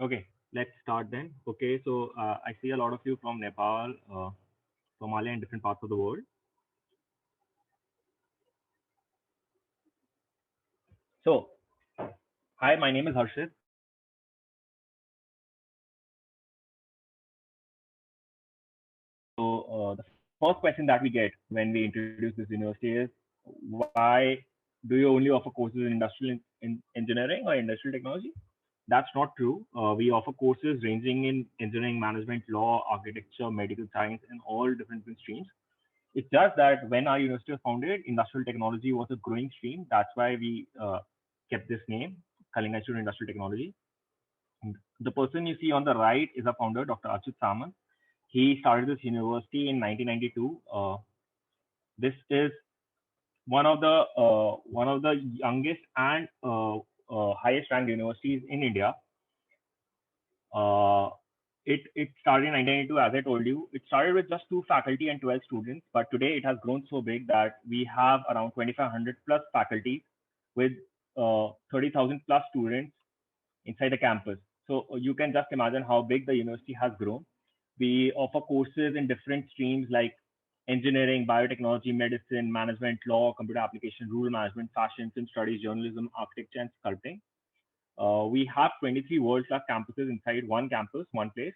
Okay, let's start then. Okay, so I see a lot of you from Nepal, Somalia, and different parts of the world. So, hi, my name is Harshit. So, the first question that we get when we introduce this university is, why do you only offer courses in industrial engineering or industrial technology? That's not true. We offer courses ranging in engineering, management, law, architecture, medical science, and all different streams. It's just that when our university was founded, industrial technology was a growing stream. That's why we kept this name, Kalinga Institute of Industrial Technology. And the person you see on the right is our founder, Dr. Achyut Samant. He started this university in 1992. This is one of the youngest and highest ranked universities in India. Uh, it started in 1992, as I told you. It started with just 2 faculty and 12 students, but today it has grown so big that we have around 2,500 plus faculty with 30,000 plus students inside the campus. So you can just imagine how big the university has grown. We offer courses in different streams like engineering, biotechnology, medicine, management, law, computer application, rural management, fashion, film studies, journalism, architecture, and sculpting. We have 23 world-class campuses inside one campus, one place.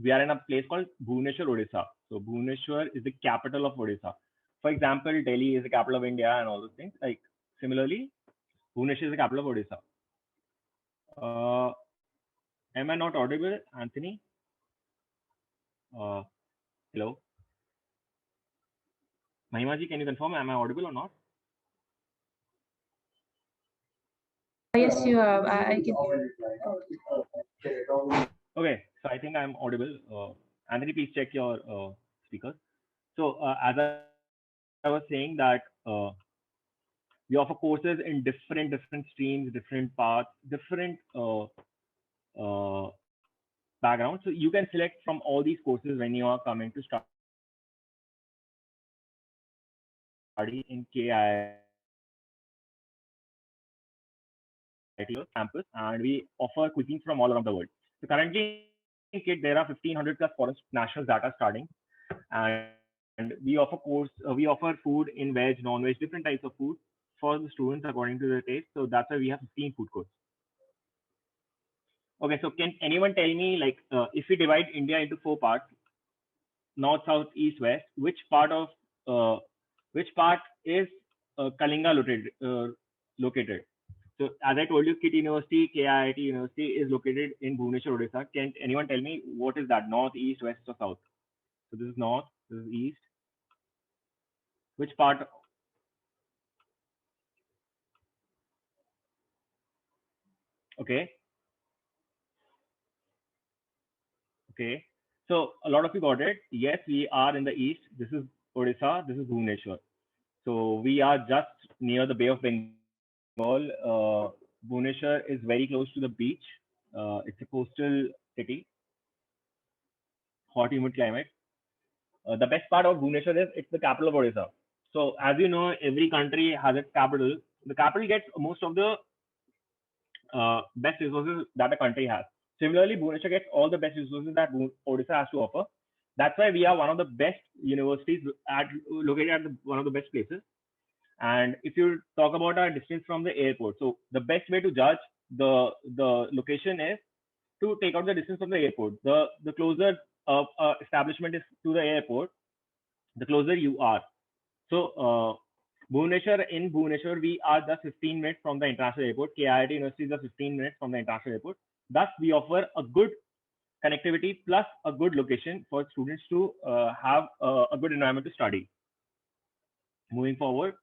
We are in a place called Bhubaneswar, Odisha. So Bhubaneswar is the capital of Odisha. For example, Delhi is the capital of India and all those things. Like similarly, Bhubaneswar is the capital of Odisha. Am I not audible, Anthony? Uh, Hello, Mahimaji, can you confirm? Am I audible or not? Yes, you are. I can. Okay, so I think I'm audible. Anthony, please check your speakers. So as I was saying that we offer courses in different streams, different paths, different backgrounds. So you can select from all these courses when you are coming to study in KIIT campus, and we offer cuisines from all around the world. So currently in KIT there are 1,500 plus foreign nationals that are studying, and we offer food in veg, non-veg, different types of food for the students according to their taste. So that's why we have 15 food courts. Okay, so can anyone tell me, like, if we divide India into 4 parts, north, south, east, west, uh, which part is Kalinga located? So as I told you, KIT University, KIIT University is located in Bhubaneswar, Odisha. Can anyone tell me what is that? North, east, west, or south? So this is north, this is east. Which part? Okay, okay. So a lot of you got it. Yes, we are in the east. This is Odisha. This is Bhubaneswar. So we are just near the Bay of Bengal. Bhubaneswar is very close to the beach. It's a coastal city, hot, humid climate. The best part of Bhubaneswar is it's the capital of Odisha. So as you know, every country has its capital. The capital gets most of the best resources that a country has. Similarly, Bhubaneswar gets all the best resources that Odisha has to offer. That's why we are one of the best universities located at one of the best places. And if you talk about our distance from the airport, so the best way to judge the location is to take out the distance from the airport. The closer establishment is to the airport, the closer you are. So in Bhubaneswar, we are just 15 minutes from the international airport. KIIT University is just 15 minutes from the international airport. Thus, we offer a good connectivity plus a good location for students to have a good environment to study. Moving forward,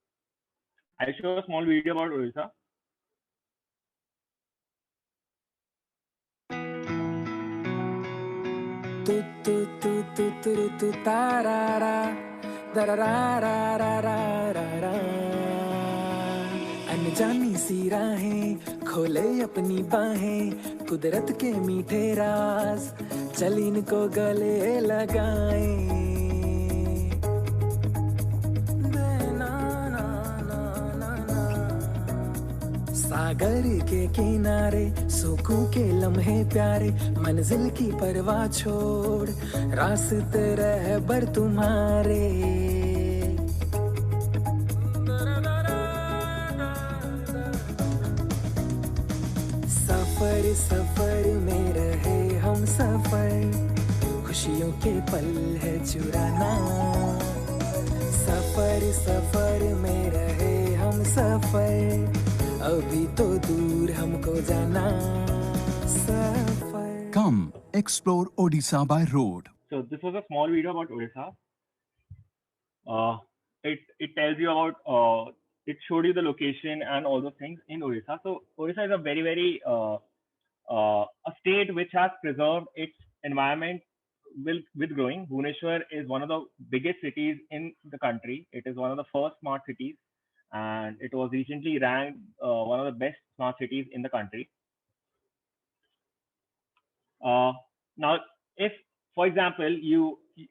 I'll show a small video about Odisha. Tu tu tu tu tu tu tarara dararararararara अनजानी सी राहें खोले अपनी बाहें कुदरत के मीठे राज चल इनको गले लगाएं सागर के किनारे सुकून के लम्हे प्यारे, मंजिल की परवाह छोड़ रास्ते रहबर तुम्हारे। सफर सफर में रहे हम सफर, खुशियों के पल है चुराना। सफर सफर में रहे हम सफर, अभी तो दूर हमको जाना। सफर। Come explore Odisha by road. So this was a small video about Odisha. It tells you about it showed you the location and all those things in Odisha. So Odisha is a very a state which has preserved its environment with growing. Bhubaneswar is one of the biggest cities in the country. It is one of the first smart cities, and it was recently ranked one of the best smart cities in the country. Now, if, for example,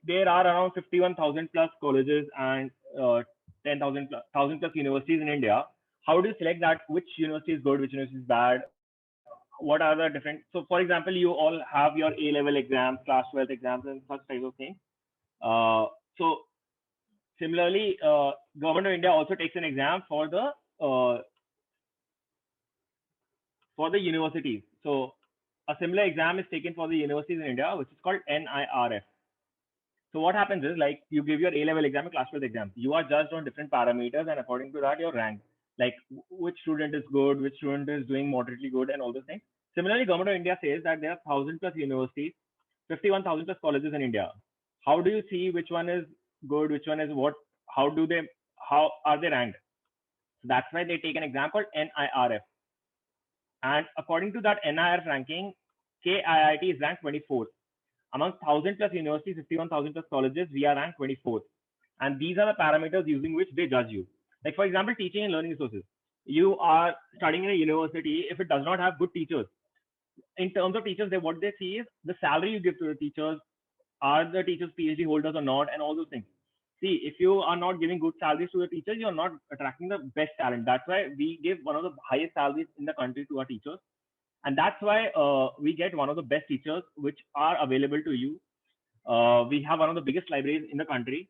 there are around 51,000 plus colleges and 10,000 plus universities in India, how do you select that which university is good, which university is bad? What are the different? So, for example, you all have your A-level exams, class 12 exams, and such types of things. So, similarly, Government of India also takes an exam for the universities. So, a similar exam is taken for the universities in India, which is called NIRF. So what happens is, like, you give your A-level exam and class 12 exam. You are judged on different parameters, and according to that, you're ranked. Like, which student is good, which student is doing moderately good, and all those things. Similarly, Government of India says that there are 1,000 plus universities, 51,000 plus colleges in India. How do you see which one is good, which one is what? How are they ranked? So that's why they take an exam called NIRF. And according to that NIRF ranking, KIIT is ranked 24th. Among 1,000 plus universities, 51,000 plus colleges, we are ranked 24th. And these are the parameters using which they judge you. Like, for example, teaching and learning resources. You are studying in a university. If it does not have good teachers, in terms of teachers, what they see is the salary you give to the teachers, are the teachers PhD holders or not, and all those things. See, if you are not giving good salaries to the teachers, you're not attracting the best talent. That's why we give one of the highest salaries in the country to our teachers. And that's why we get one of the best teachers which are available to you. We have one of the biggest libraries in the country,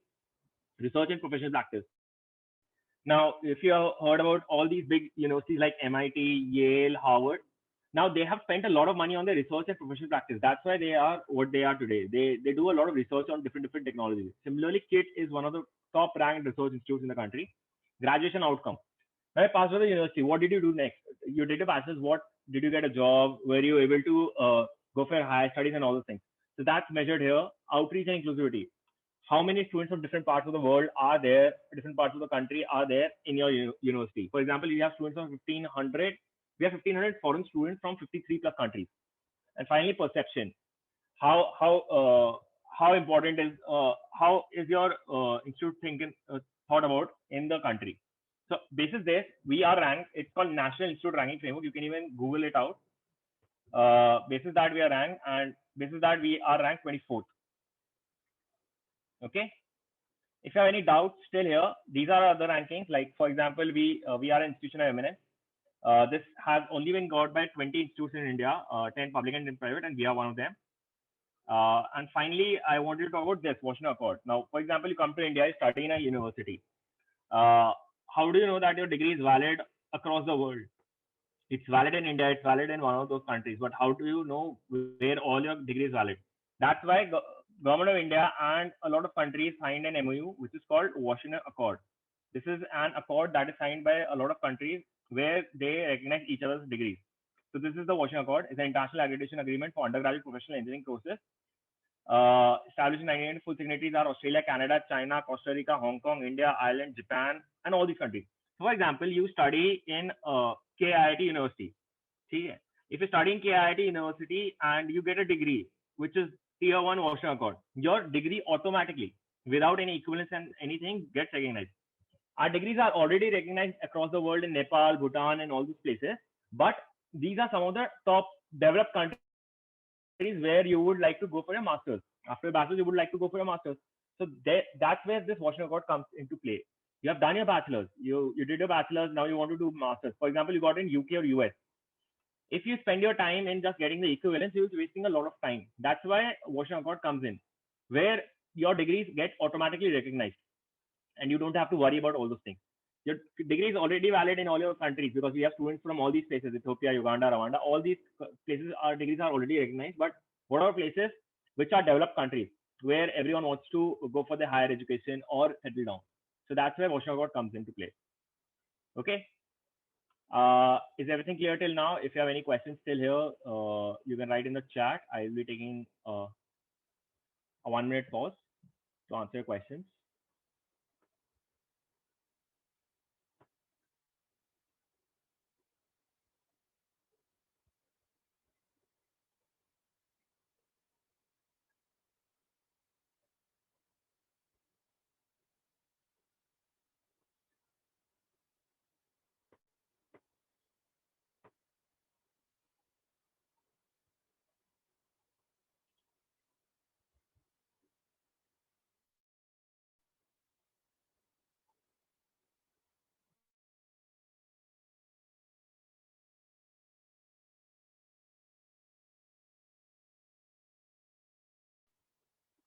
research and professional practice. Now, if you have heard about all these big universities like MIT, Yale, Harvard, now they have spent a lot of money on their research and professional practice. That's why they are what they are today. They do a lot of research on different technologies. Similarly, KIT is one of the top ranked research institutes in the country. Graduation outcome. Now I passed through the university. What did you do next? You did a bachelor's. What did you get a job? Were you able to go for higher studies and all those things? So that's measured here. Outreach and inclusivity. How many students from different parts of the world are there, different parts of the country are there in your university? For example, you have students from 1,500. We have 1,500 foreign students from 53 plus countries. And finally, perception. How important is how is your institute thinking thought about in the country? So basis this, we are ranked. It's called National Institute Ranking Framework. You can even Google it out. Basis that we are ranked, and basis that we are ranked 24th. Okay. If you have any doubts still here, these are other rankings. Like, for example, we are an institution of eminence. This has only been got by 20 institutes in India, 10 public and 10 private, and we are one of them. And finally, I wanted to talk about this Washington Accord. Now, for example, you come to India, you study in a university. How do you know that your degree is valid across the world? It's valid in India, it's valid in one of those countries, but how do you know where all your degree is valid? That's why Government of India and a lot of countries signed an MOU, which is called Washington Accord. This is an accord that is signed by a lot of countries where they recognize each other's degrees. So this is the Washington Accord. It's an international accreditation agreement for undergraduate professional engineering courses. Established in 1998, full signatories are Australia, Canada, China, Costa Rica, Hong Kong, India, Ireland, Japan, and all these countries. So for example, you study in KIIT University. See, if you study in KIIT University and you get a degree, which is Tier 1 Washington Accord, your degree automatically, without any equivalence and anything, gets recognized. Our degrees are already recognized across the world in Nepal, Bhutan, and all these places. But these are some of the top developed countries where you would like to go for your master's. After a bachelor's, you would like to go for your master's. So that's where this Washington Accord comes into play. You have done your bachelor's. You did your bachelor's. Now you want to do masters. For example, you got in UK or US. If you spend your time in just getting the equivalence, you're wasting a lot of time. That's why Washington Accord comes in, where your degrees get automatically recognized, and you don't have to worry about all those things. Your degree is already valid in all your countries because we have students from all these places: Ethiopia, Uganda, Rwanda. All these places, our degrees are already recognized. But what are places which are developed countries where everyone wants to go for the higher education or settle down? So that's where Washington Accord comes into play. Okay. Is everything clear till now? If you have any questions still here, you can write in the chat. I will be taking a 1 minute pause to answer your questions.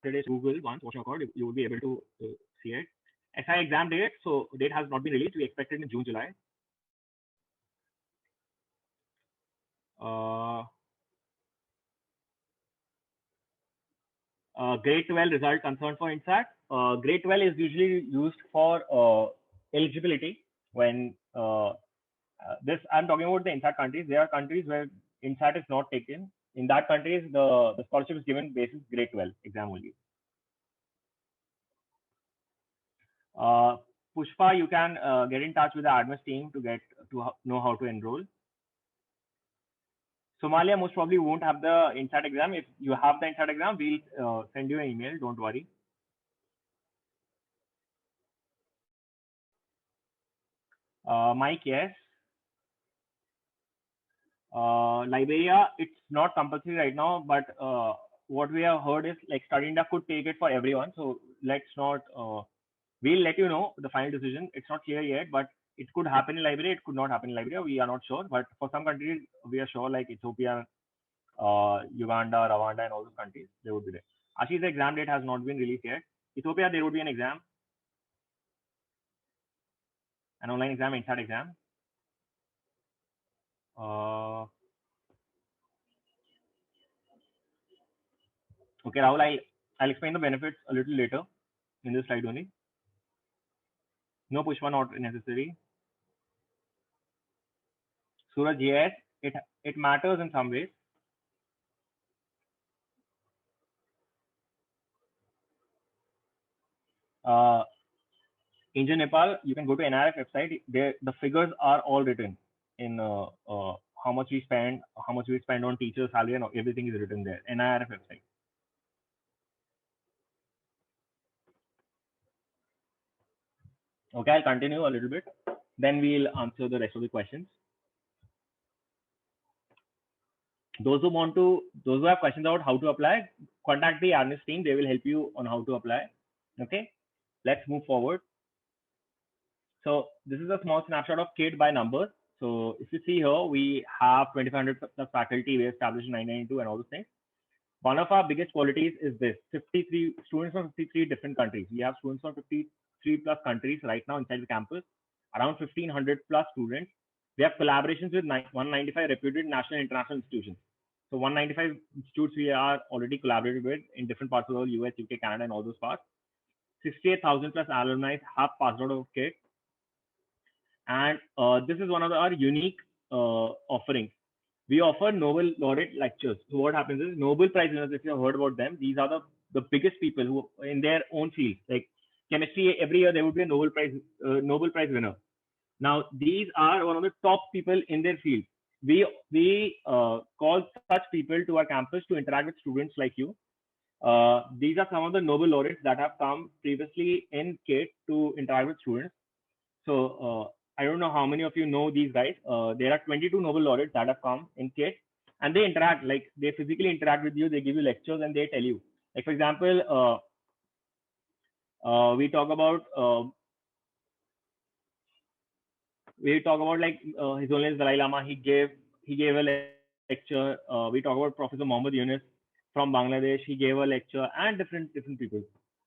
Today's Google once Washington Accord, you will be able to see it. SI exam date, so date has not been released. We expect it in June, July. Grade 12 result concerned for INSAT. Grade 12 is usually used for eligibility when this I'm talking about the INSAT countries. There are countries where INSAT is not taken. In that countries, the scholarship is given basis grade 12 exam only. Pushpa, you can get in touch with the admin team to get to know how to enroll. Somalia most probably won't have the INSAT exam. If you have the INSAT exam, we'll send you an email. Don't worry. Mike, yes. Liberia, it's not compulsory right now, but what we have heard is like Study India could take it for everyone. So let's not. We'll let you know the final decision. It's not clear yet, but it could happen in Liberia. It could not happen in Liberia. We are not sure, but for some countries, we are sure, like Ethiopia, Uganda, Rwanda, and all those countries, they would be there. Ashish's exam date has not been released yet. Ethiopia, there would be an exam, an online exam, INSAT exam. Okay, Rahul, I'll explain the benefits a little later in this slide only. No Pushpa, not necessary. Suraj, yes, it matters in some ways. Angel Nepal, you can go to NRF website. There, the figures are all written in how much we spend on teachers' salary, and everything is written there. NRF website. Okay, I'll continue a little bit. Then we'll answer the rest of the questions. Those who have questions about how to apply, contact the ARNIS team. They will help you on how to apply. Okay, let's move forward. So this is a small snapshot of KIT by numbers. So if you see here, we have 2,500 plus faculty we established in 1992 and all those things. One of our biggest qualities is this: 53 students from 53 different countries. We have students from 53 plus countries right now inside the campus, around 1,500 plus students. We have collaborations with 195 reputed national and international institutions. So 195 institutes we are already collaborated with in different parts of the world, US, UK, Canada, and all those parts. 68,000 plus alumni have passed out of KIT. And this is one of our unique offerings. We offer Nobel laureate lectures. So what happens is Nobel Prize winners, if you have heard about them, these are the biggest people who in their own field. Like chemistry, every year there would be a Nobel Prize winner. Now these are one of the top people in their field. We call such people to our campus to interact with students like you. These are some of the Nobel laureates that have come previously in KIT to interact with students. So I don't know how many of you know these guys. There are 22 Nobel laureates that have come in KIT, and they interact, like they physically interact with you. They give you lectures and they tell you. Like for example, we talk about We talk about like His Holiness Dalai Lama. He gave a lecture. We talk about Professor Muhammad Yunus from Bangladesh. He gave a lecture, and different people.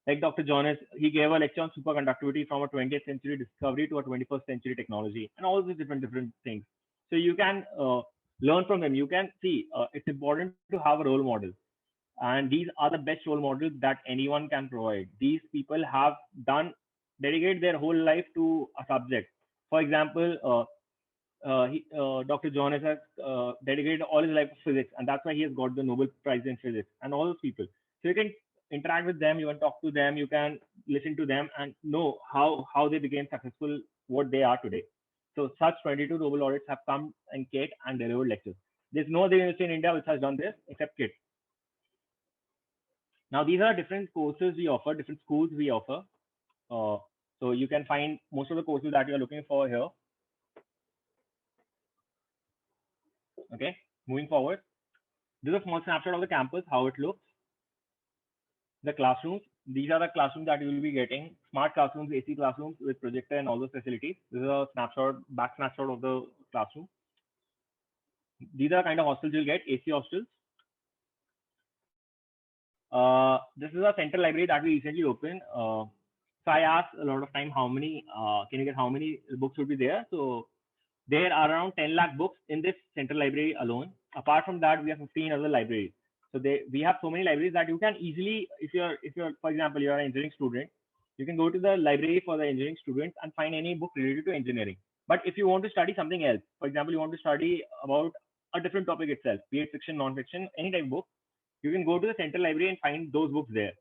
Like Dr. Jonas, he gave a lecture on superconductivity from a 20th century discovery to a 21st century technology, and all these different things. So you can learn from them. You can see it's important to have a role model, and these are the best role models that anyone can provide. These people have dedicate their whole life to a subject. For example, Dr. Jonas has dedicated all his life to physics, and that's why he has got the Nobel Prize in physics. And all those people, so you can interact with them, you can talk to them, you can listen to them, and know how they became successful, what they are today. So such 22 Nobel laureates have come and KIET and delivered lectures. There's no other university in India which has done this except KIET. Now these are different courses we offer, different schools we offer. So you can find most of the courses that you're looking for here. Okay, moving forward. This is a small snapshot of the campus, how it looks. The classrooms. These are the classrooms that you will be getting. Smart classrooms, AC classrooms with projector and all those facilities. This is a back snapshot of the classroom. These are the kind of hostels you'll get, AC hostels. This is a central library that we recently opened. So I asked a lot of time how many books would be there. So there are around 10 lakh books in this central library alone. Apart from that, we have 15 other libraries. So we have so many libraries that you can easily, if you're for example, you're an engineering student, you can go to the library for the engineering students and find any book related to engineering. But if you want to study something else, for example, you want to study about a different topic itself, be it fiction, non-fiction, any type of book, you can go to the central library and find those books there.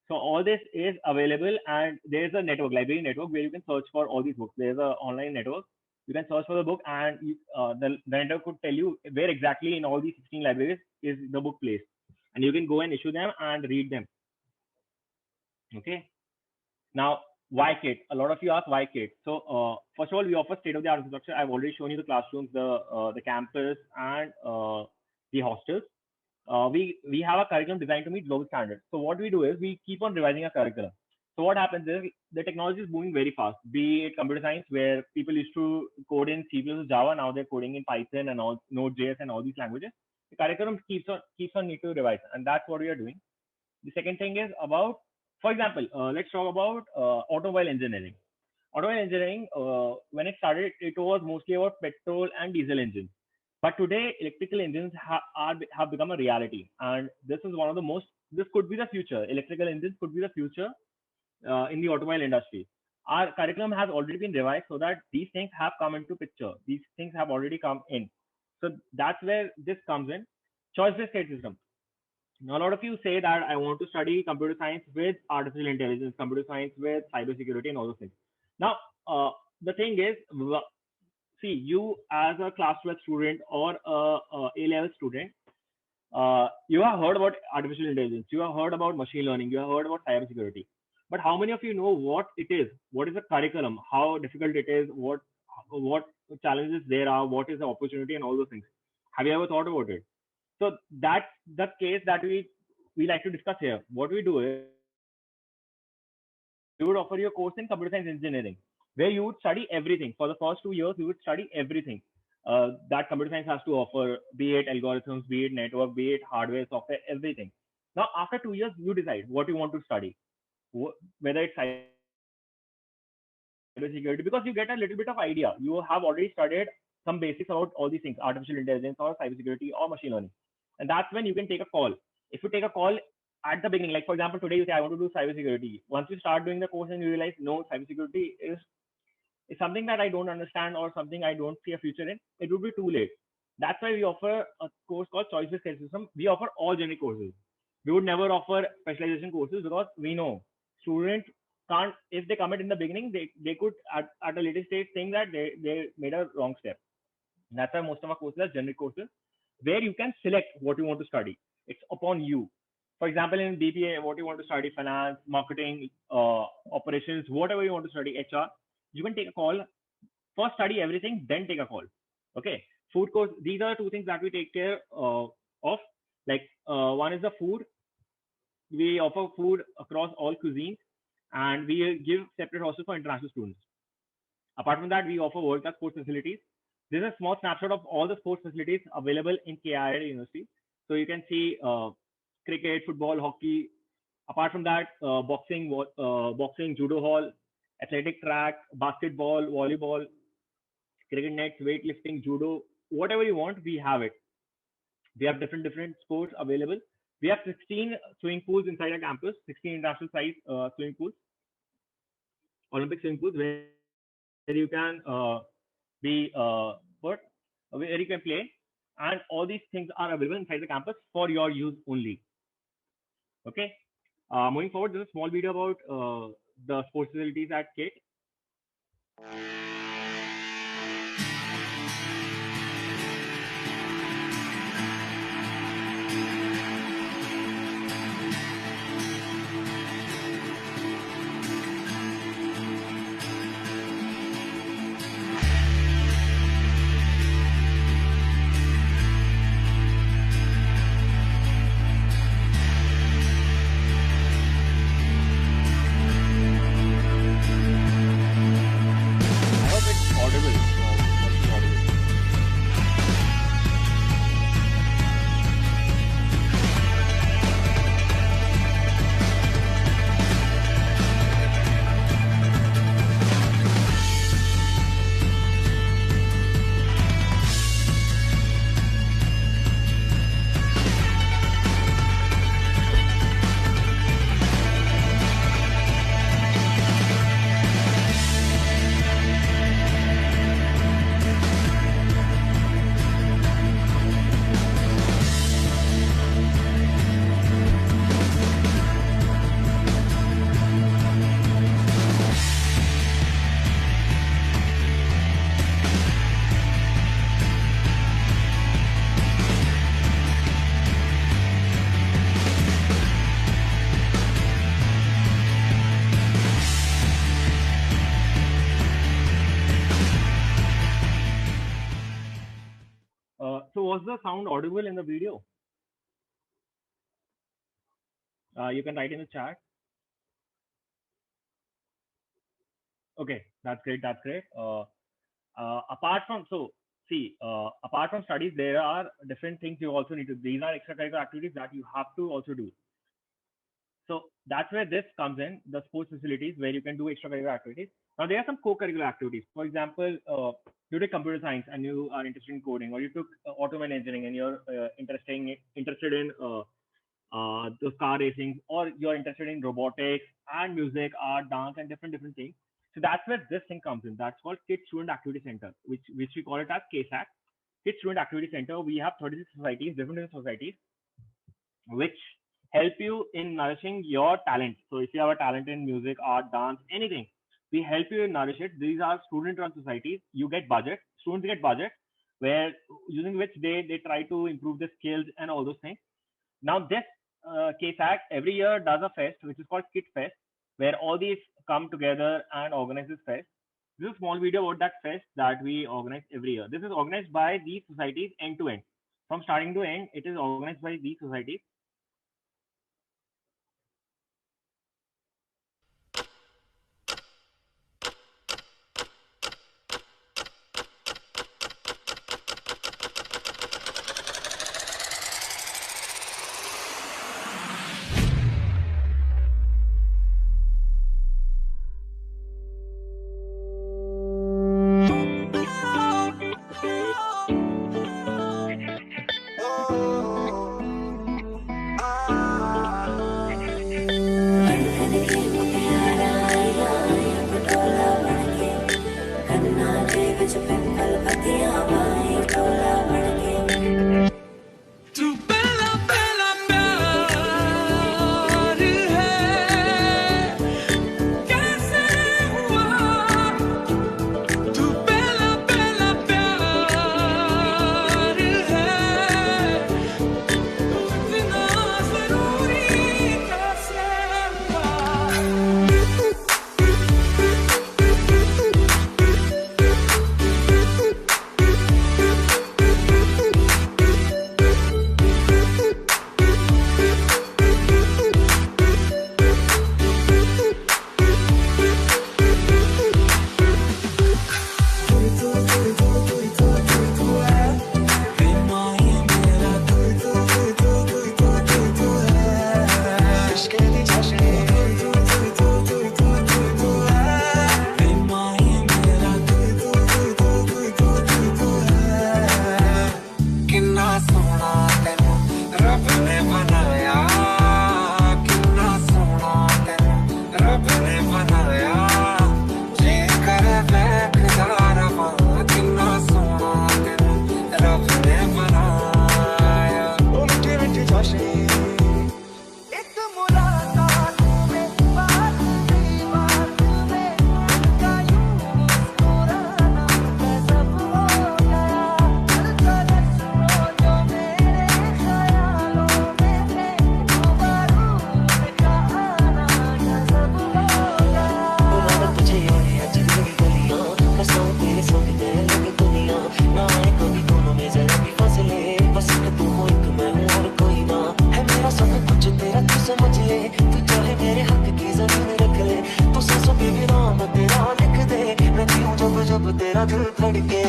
So all this is available, and there's a network, library network, where you can search for all these books. There's an online network. You can search for the book, and the network could tell you where exactly in all these 16 libraries is the book placed, and you can go and issue them and read them. Okay. Now, why KIET? A lot of you ask why KIET. So first of all, we offer state-of-the-art infrastructure. I've already shown you the classrooms, the campus, and the hostels. We have a curriculum designed to meet global standards. So what we do is we keep on revising our curriculum. So what happens is the technology is moving very fast. Be it computer science, where people used to code in C++, Java, now they're coding in Python and all Node.js and all these languages. The curriculum keeps on need to revise, and that's what we are doing. The second thing is about, for example, let's talk about automobile engineering. Automobile engineering, when it started, it was mostly about petrol and diesel engines. But today, electrical engines have become a reality, and this is one of the most. This could be the future. Electrical engines could be the future in the automobile industry. Our curriculum has already been revised so that these things have come into picture. These things have already come in. So that's where this comes in. Choice-based credit system. Now, a lot of you say that I want to study computer science with artificial intelligence, computer science with cybersecurity, and all those things. Now, the thing is, see, you as a class 12 student or a A-level student, you have heard about artificial intelligence, you have heard about machine learning, you have heard about cybersecurity. But how many of you know what it is? What is the curriculum? How difficult it is? What challenges there are? What is the opportunity and all those things? Have you ever thought about it? So that's the case that we like to discuss here. What we do is we would offer you a course in computer science engineering, where you would study everything. For the first 2 years, you would study everything that computer science has to offer, be it algorithms, be it network, be it hardware, software, everything. Now, after 2 years, you decide what you want to study, whether it's cybersecurity, because you get a little bit of idea. You have already studied some basics about all these things, artificial intelligence or cybersecurity or machine learning. And that's when you can take a call. If you take a call at the beginning, like for example, today you say, I want to do cybersecurity. Once you start doing the course and you realize, no, cybersecurity is something that I don't understand or something I don't see a future in, it would be too late. That's why we offer a course called Choice-Based Credit System. We offer all generic courses. We would never offer specialization courses because we know students can't, if they commit in the beginning, they could at a later stage think that they made a wrong step. That's why most of our courses are generic courses, where you can select what you want to study. It's upon you. For example, in BPA, what you want to study, finance, marketing, operations, whatever you want to study, HR, you can take a call. First study everything, then take a call. Okay. Food course, these are two things that we take care of. Like one is the food. We offer food across all cuisines, and we give separate hostels for international students. Apart from that, we offer world-class sports facilities. This is a small snapshot of all the sports facilities available in KIIT University. So you can see cricket, football, hockey. Apart from that, boxing, judo hall, athletic track, basketball, volleyball, cricket nets, weightlifting, judo, whatever you want, we have it. We have different sports available. We have 16 swimming pools inside our campus, 16 international size swimming pools, Olympic swimming pools, where you can where you can play, and all these things are available inside the campus for your use only. Okay. Moving forward, there's a small video about the sports facilities at KIIT. So was the sound audible in the video? You can write in the chat. Okay, that's great. That's great. Apart from studies, there are different things you also need to. These are extracurricular activities that you have to also do. So that's where this comes in, the sports facilities where you can do extracurricular activities. Now there are some co-curricular activities. For example, you take computer science and you are interested in coding, or you took automobile engineering and you're interested in the car racing, or you're interested in robotics and music, art, dance, and different things. So that's where this thing comes in. That's called KIIT Student Activity Center, which we call it as KSAC. KIIT Student Activity Center. We have 36 societies, different societies, which help you in nourishing your talent. So if you have a talent in music, art, dance, anything, we help you in nourish it. These are student-run societies. You get budget. Students get budget, where using which they try to improve their skills and all those things. Now this KSAC every year does a fest, which is called KIIT Fest, where all these come together and organize this fest. This is a small video about that fest that we organize every year. This is organized by these societies end to end. From starting to end, it is organized by these societies. ना आए कभी दोनों में जरा भी फासले, बस एक तू हो एक मैं हूँ और कोई ना है मेरा सब कुछ तेरा तू समझ ले, तू चाहे मेरे हक की जमीन रख ले, तू सांसों पे भी नाम तेरा लिख दे, मैं जीऊं जब जब तेरा दिल धड़के।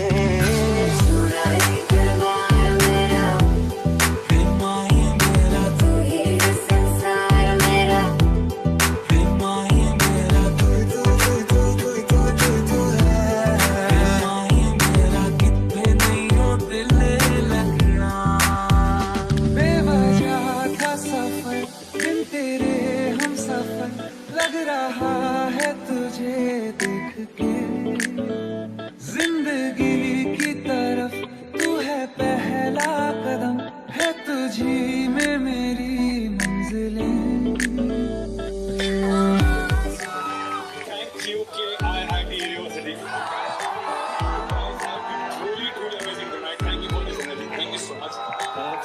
लग रहा है तुझे देख के जिंदगी की तरफ तू है पहला कदम, है तुझी में मेरी मंजिलें। Thank you, KIIT University. Guys have been truly, truly amazing tonight. Thank you for this energy. Thank you so much.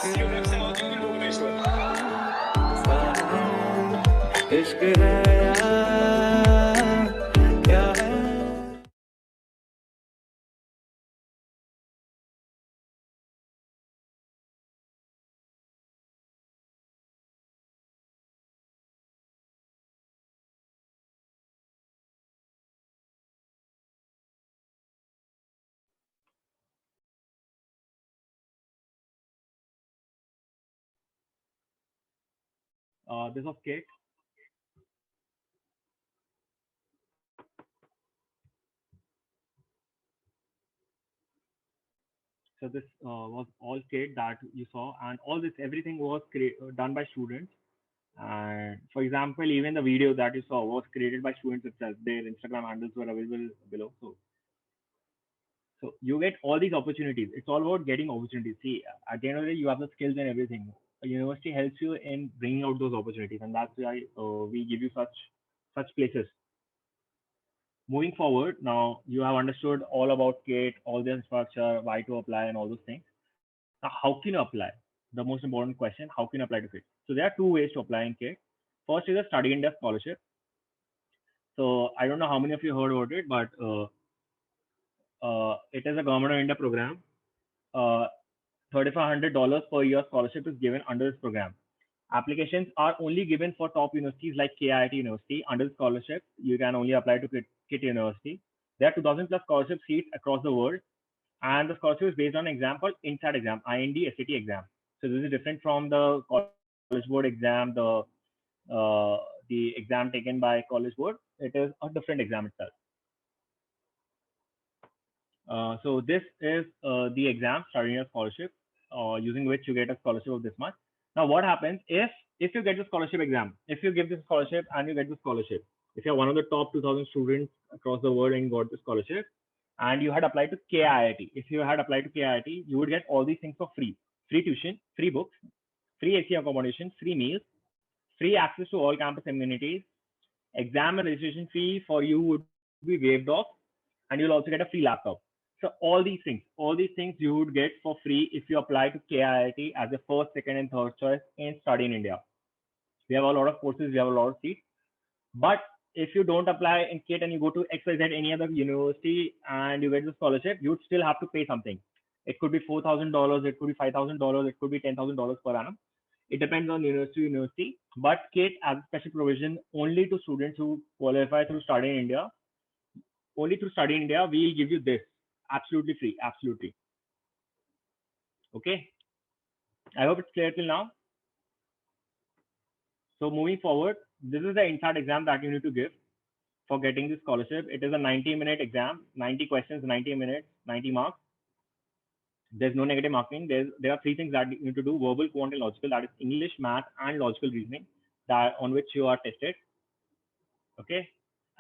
See you next time. Thank you, Bhubaneswar. इश्क है क्या है? This was Kate. So this was all Kate that you saw, and all this everything was done by students. And for example, even the video that you saw was created by students itself. Their Instagram handles were available below. So you get all these opportunities. It's all about getting opportunities. See, at the end of the day, you have the skills and everything. A university helps you in bringing out those opportunities, and that's why we give you such places. Moving forward, now you have understood all about Kate, all the structure, why to apply, and all those things. Now, how can you apply? The most important question: how can you apply to Kate? So there are two ways to apply in Kate. First is a Study India scholarship. So I don't know how many of you heard about it, but it is a Government of India program. $3,500 per year scholarship is given under this program. Applications are only given for top universities like KIT University. Under the scholarship, you can only apply to KIT University. There are 2,000 plus scholarship seats across the world, and the scholarship is based on an exam called INSAT exam, IND SAT exam. So this is different from the College Board exam, the exam taken by College Board. It is a different exam itself. So this is the exam, Study a scholarship, using which you get a scholarship of this much. Now, what happens if you get the scholarship exam, if you give this scholarship and you get the scholarship, if you're one of the top 2,000 students across the world and got the scholarship, and you had applied to KIIT, if you had applied to KIIT, you would get all these things for free: free tuition, free books, free AC accommodation, free meals, free access to all campus amenities, exam and registration fee for you would be waived off, and you'll also get a free laptop. So all these things you would get for free if you apply to KIIT as a first, second, and third choice in Study in India. We have a lot of courses, we have a lot of seats. But if you don't apply in KIT and you go to XYZ, any other university, and you get the scholarship, you would still have to pay something. It could be $4,000, it could be $5,000, it could be $10,000 per annum. It depends on university to university. But KIT has a special provision only to students who qualify through Study in India. Only through Study in India, we'll give you this absolutely free, absolutely. Okay. I hope it's clear till now. So moving forward, this is the INSAT exam that you need to give for getting this scholarship. It is a 90-minute exam, 90 questions, 90 minutes, 90 marks. There's no negative marking. There are three things that you need to do: verbal, quant, and logical. That is English, math, and logical reasoning, that on which you are tested. Okay.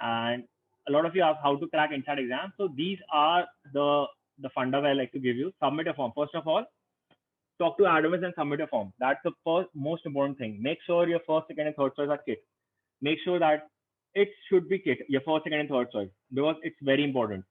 And a lot of you ask how to crack INSAT exam. So these are the funda I like to give you. Submit a form. First of all, talk to Adamus and submit a form. That's the first most important thing. Make sure your first, second, and third choice are KIT. Make sure that it should be KIT, your first, second, and third choice, because it's very important.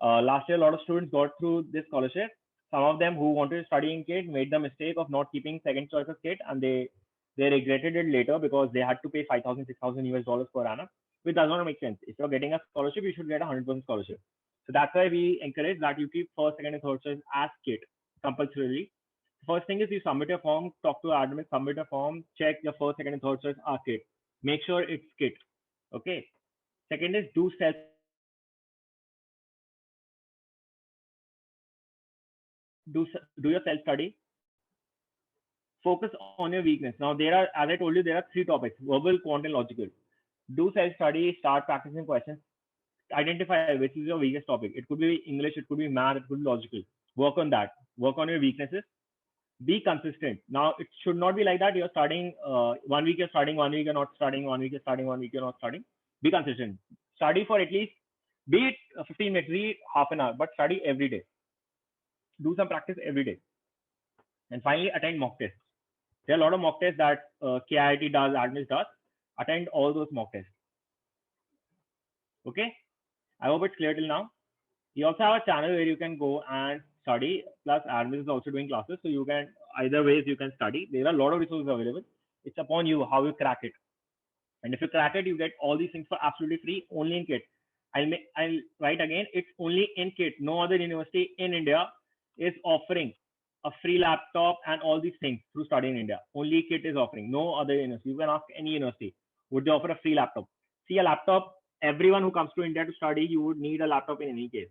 Last year, a lot of students got through this scholarship. Some of them who wanted to study in KIT made the mistake of not keeping second choice as KIT, and they regretted it later because they had to pay $5,000, $6,000 US per annum, which does not make sense. If you're getting a scholarship, you should get a 100% scholarship. So that's why we encourage that you keep first, second, and third choice as KIT compulsorily. First thing is you submit your form, talk to admin, submit a form, check your first, second, and third choice are KIT. Make sure it's KIT. Okay. Second is do your self study. Focus on your weakness. Now there are, as I told you, there are 3 topics: verbal, quant, and logical. Do self study. Start practicing questions. Identify which is your weakest topic. It could be English, it could be math, it could be logical. Work on that. Work on your weaknesses. Be consistent. Now it should not be like that. You're starting 1 week, you're starting 1 week, you're not starting 1 week, you're starting 1 week, you're not starting. Be consistent. Study for at least, be it 15 minutes, be it half an hour, but study every day. Do some practice every day. And finally, attend mock tests. There are a lot of mock tests that KIIT does, ADMIS does. Attend all those mock tests. Okay. I hope it's clear till now. You also have a channel where you can go and study. Plus, ADMIS is also doing classes, so you can either ways you can study. There are a lot of resources available. It's upon you how you crack it. And if you crack it, you get all these things for absolutely free, only in KIT. I'll write again. It's only in KIT. No other university in India is offering a free laptop and all these things through study in India. Only KIT is offering. No other university. You can ask any university. Would they offer a free laptop? See, a laptop. Everyone who comes to India to study, you would need a laptop in any case.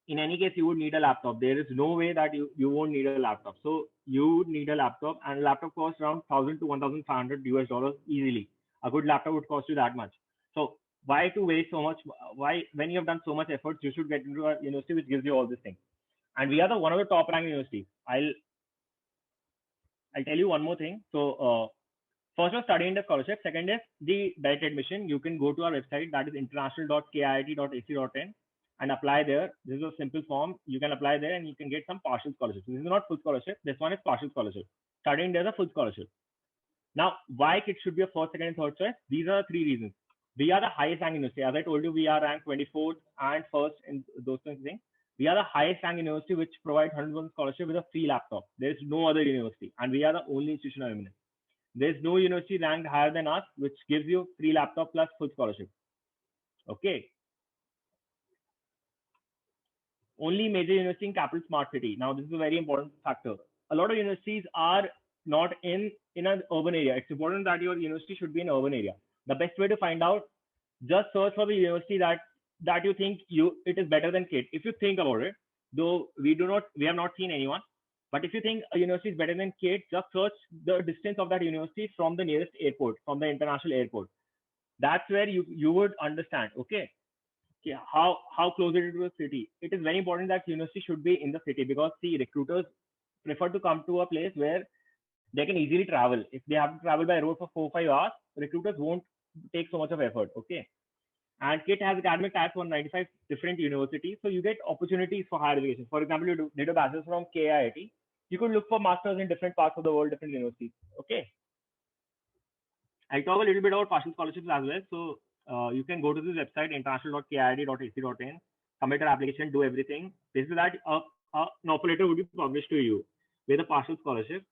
In any case, you would need a laptop. There is no way that you won't need a laptop. So you would need a laptop, and a laptop costs around $1,000 to $1,500 easily. A good laptop would cost you that much. So why to waste so much? Why, when you have done so much efforts, you should get into a university which gives you all these things. And we are one of the top ranked universities. I'll tell you one more thing. So first was study India scholarship. Second is the direct admission. You can go to our website, that is international.kiit.ac.in, and apply there. This is a simple form. You can apply there and you can get some partial scholarship. This is not full scholarship. This one is partial scholarship. Study India is a full scholarship. Now, why KIT should be a first, second, and third choice? These are the 3 reasons. We are the highest ranked university. As I told you, we are ranked 24th and first in those things. We are the highest ranked university which provides 100% scholarship with a free laptop. There is no other university, and we are the only institution of eminence. There is no university ranked higher than us which gives you free laptop plus full scholarship. Okay. Only major university in capital smart city. Now, this is a very important factor. A lot of universities are not in an urban area. It's important that your university should be in an urban area. The best way to find out, just search for the university that you think it is better than KIT. If you think about it, though we have not seen anyone, but if you think a university is better than KIT, just search the distance of that university from the nearest airport, from the international airport. That's where you would understand, okay, how close it is to the city. It is very important that university should be in the city, because see, recruiters prefer to come to a place where they can easily travel. If they have to travel by road for 4 or 5 hours, recruiters won't take so much of effort, okay. And KIT has academic ties for 95 different universities, so you get opportunities for higher education. For example, you did a bachelor's from KIIT, you could look for masters in different parts of the world, different universities. Okay. I'll talk a little bit about partial scholarships as well. So you can go to this website, international.kiit.ac.in, submit your application, do everything. This is that an offer letter would be published to you with a partial scholarship.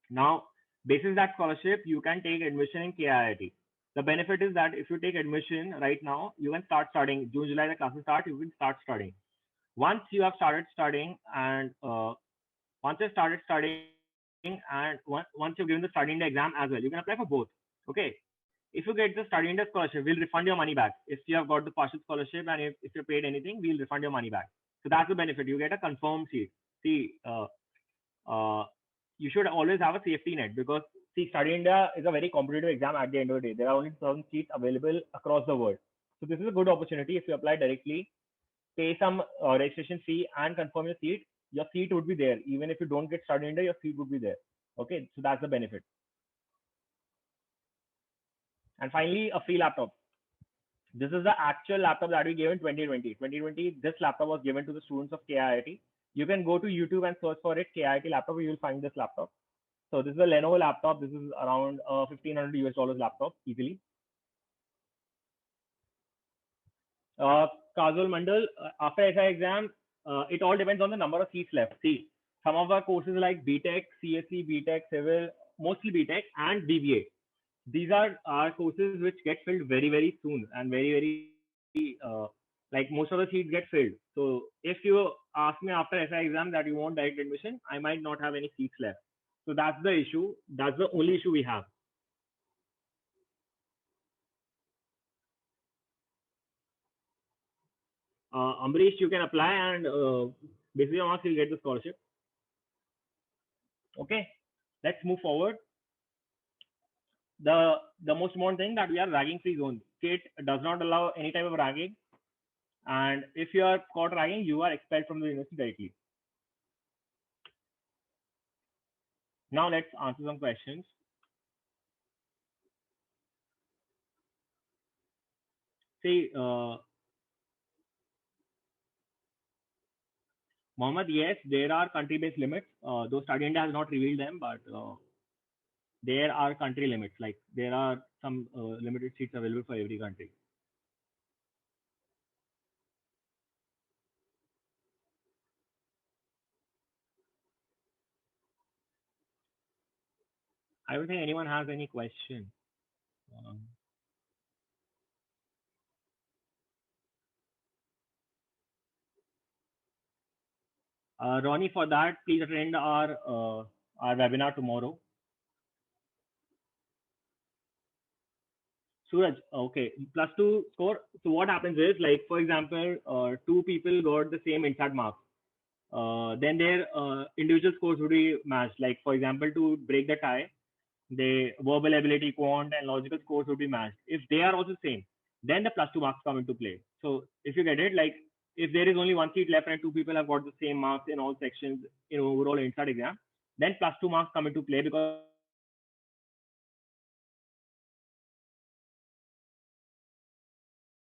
Now, based on that scholarship, you can take admission in KIIT. The benefit is that if you take admission right now, you can start studying. June, July, the classes start, you can start studying. Once you have started studying and once you've given the Study India exam as well, you can apply for both. Okay. If you get the Study India scholarship, we'll refund your money back. If you have got the partial scholarship and if you paid anything, we'll refund your money back. So that's the benefit. You get a confirmed seat. See, you should always have a safety net, because see, Study India is a very competitive exam at the end of the day. There are only certain seats available across the world. So this is a good opportunity. If you apply directly, pay some registration fee and confirm your seat would be there. Even if you don't get Study India, your seat would be there. Okay, so that's the benefit. And finally, a free laptop. This is the actual laptop that we gave in 2020. 2020, this laptop was given to the students of KIIT. You can go to YouTube and search for it, KIIT laptop, you will find this laptop. So this is a Lenovo laptop. This is around $1,500 laptop easily. Kajol Mandal, after SI exam, it all depends on the number of seats left. See, some of our courses like BTech, CSE, BTech, Civil, mostly BTech and BBA. These are our courses which get filled very, very soon and very, very like most of the seats get filled. So if you ask me after SI exam that you want direct admission, I might not have any seats left. So that's the issue. That's the only issue we have. Amrish, you can apply and basically on you'll get the scholarship. Okay, let's move forward. The most important thing that we are ragging free zone. State does not allow any type of ragging, and if you are caught ragging, you are expelled from the university directly. Now let's answer some questions. See, Mohammed, yes, there are country-based limits. Though Study India has not revealed them, but there are country limits. Like there are some limited seats available for every country. I don't think anyone has any question. Ronnie, for that, please attend our webinar tomorrow. Suraj, okay, +2 score. So what happens is, like for example, two people got the same INSAT marks. Then their individual scores would be matched. Like for example, to break the tie, the verbal ability, quant, and logical scores would be matched. If they are also same, then the +2 marks come into play. So if you get it, like if there is only one seat left and two people have got the same marks in all sections in overall INSAT exam, then +2 marks come into play because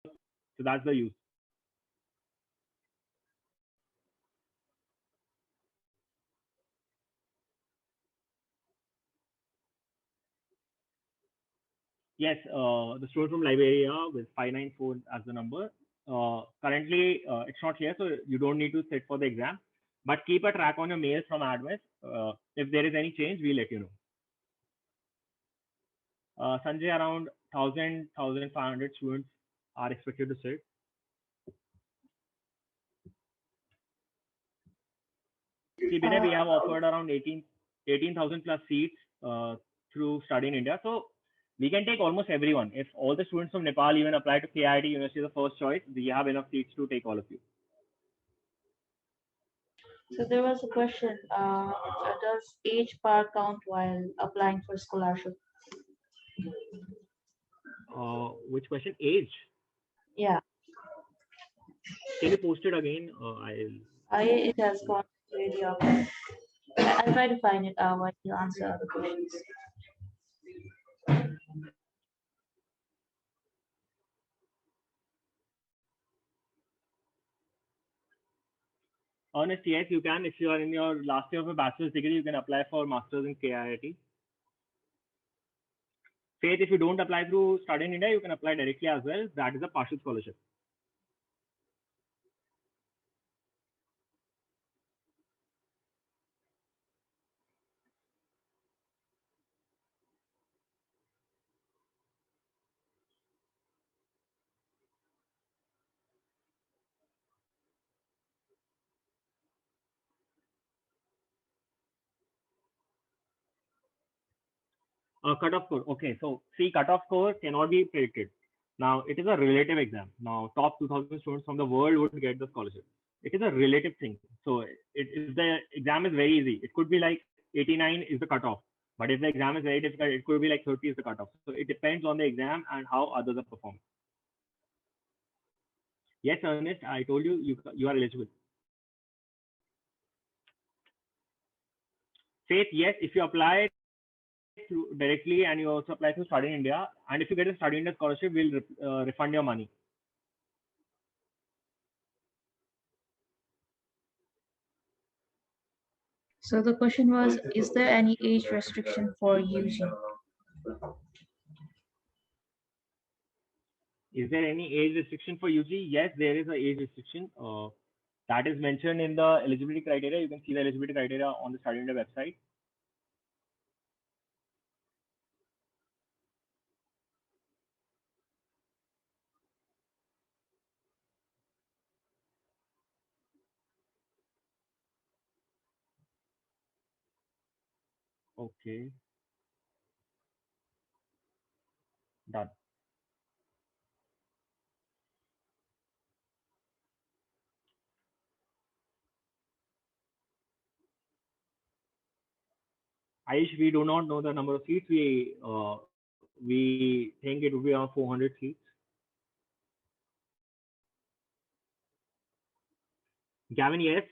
so that's the use. Yes, the student from Liberia with 594 as the number. Currently, it's not here, so you don't need to sit for the exam. But keep a track on your mails from admins. If there is any change, we'll let you know. Sanjay, around 1,500 students are expected to sit. See, Binay, we have offered around 18,000 plus seats through Study in India. So we can take almost everyone. If all the students from Nepal even apply to KIIT University as the first choice, we have enough seats to take all of you. So there was a question, does age bar count while applying for scholarship? Which question? Age? Yeah, Can you post it again? it has gone really up. I'll try to find it while you answer the questions. Honest, yes, you can. If you are in your last year of a bachelor's degree, you can apply for master's in KIIT. Faith, if you don't apply through Study in India, you can apply directly as well. That is a partial scholarship. Cutoff score. Okay, so see, cutoff score cannot be predicted. Now, it is a relative exam. Now, top 2,000 students from the world would get the scholarship. It is a relative thing. So, if the exam is very easy, it could be like 89 is the cutoff. But if the exam is very difficult, it could be like 30 is the cutoff. So, it depends on the exam and how others are performing. Yes, Ernest, I told you, you are eligible. Faith, yes, if you apply directly and you also apply to Study in India, and if you get a Study in India scholarship, we'll refund your money. So the question was, is there any age restriction for UG? Is there any age restriction for UG? Yes, there is an age restriction. That is mentioned in the eligibility criteria. You can see the eligibility criteria on the Study India website. Okay. Done. Aish, we do not know the number of seats. We think it would be around 400 seats. Gavin, yes.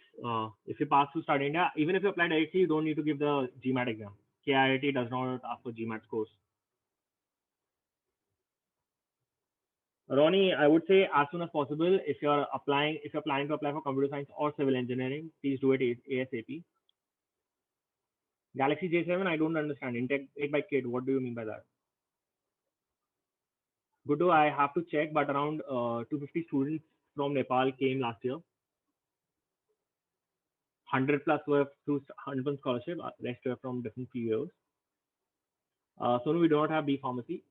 If you pass through Start India, even if you apply directly, you don't need to give the GMAT exam. KIIT does not ask for GMAT scores. Ronnie, I would say as soon as possible. If you're planning to apply for computer science or civil engineering, please do it ASAP. Galaxy J7, I don't understand. Intake 8 by kid. What do you mean by that? Gudu, I have to check, but around 250 students from Nepal came last year. 100 plus were through 100% scholarship. Rest were from different POs. So no, we do not have B pharmacy.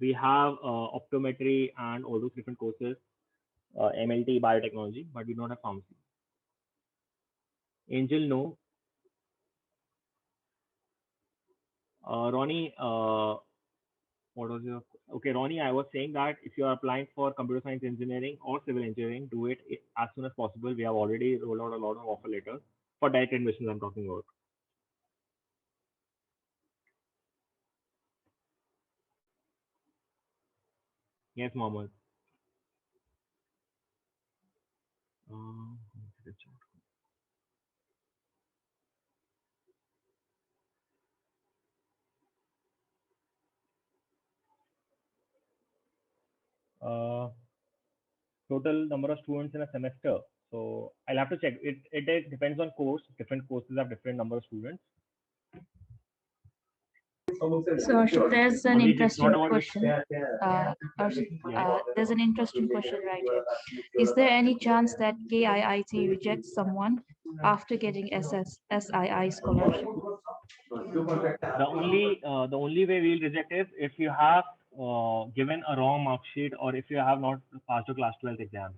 We have optometry and all those different courses, MLT, biotechnology, but we don't have pharmacy. Angel, no. Ronnie, what was your okay, Ronnie? I was saying that if you are applying for computer science engineering or civil engineering, do it as soon as possible. We have already rolled out a lot of offer letters for direct admissions. I'm talking about. Yes, Mohammed. Uh, uh, total number of students in a semester. So I'll have to check. It depends on course. Different courses have different number of students. So Arshit, there's an Abhijit, it's interesting not about question. Arshit, Yeah. there's an interesting question right here. Is there any chance that KIIT rejects someone after getting SSSII scholarship? The only way we'll reject is if you have given a wrong mark sheet or if you have not passed your class 12th exams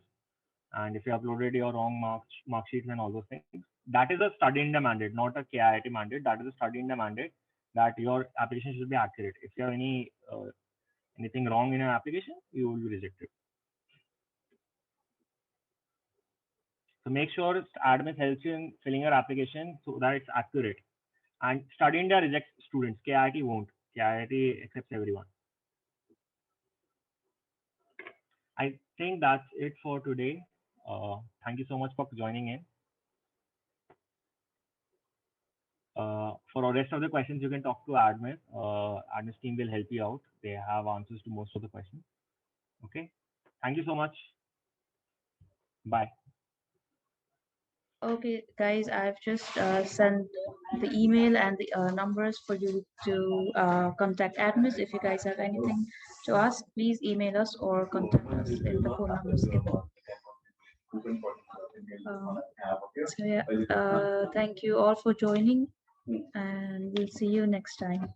and if you uploaded your wrong mark sheets and all those things. That is a study in the mandate, not a KIIT mandate. That is a study in the mandate that your application should be accurate. If you have anything wrong in your application, you will be rejected. So make sure admin helps you in filling your application so that it's accurate. And Study India rejects students. KIIT won't. KIIT accepts everyone. I think that's it for today. Thank you so much for joining in. For the rest of the questions, you can talk to admin. Admin's team will help you out. They have answers to most of the questions. Okay. Thank you so much. Bye. Okay, guys, I've just sent the email and the numbers for you to contact admins. If you guys have anything to ask, please email us or contact us in the phone numbers given. So yeah, thank you all for joining, and we'll see you next time.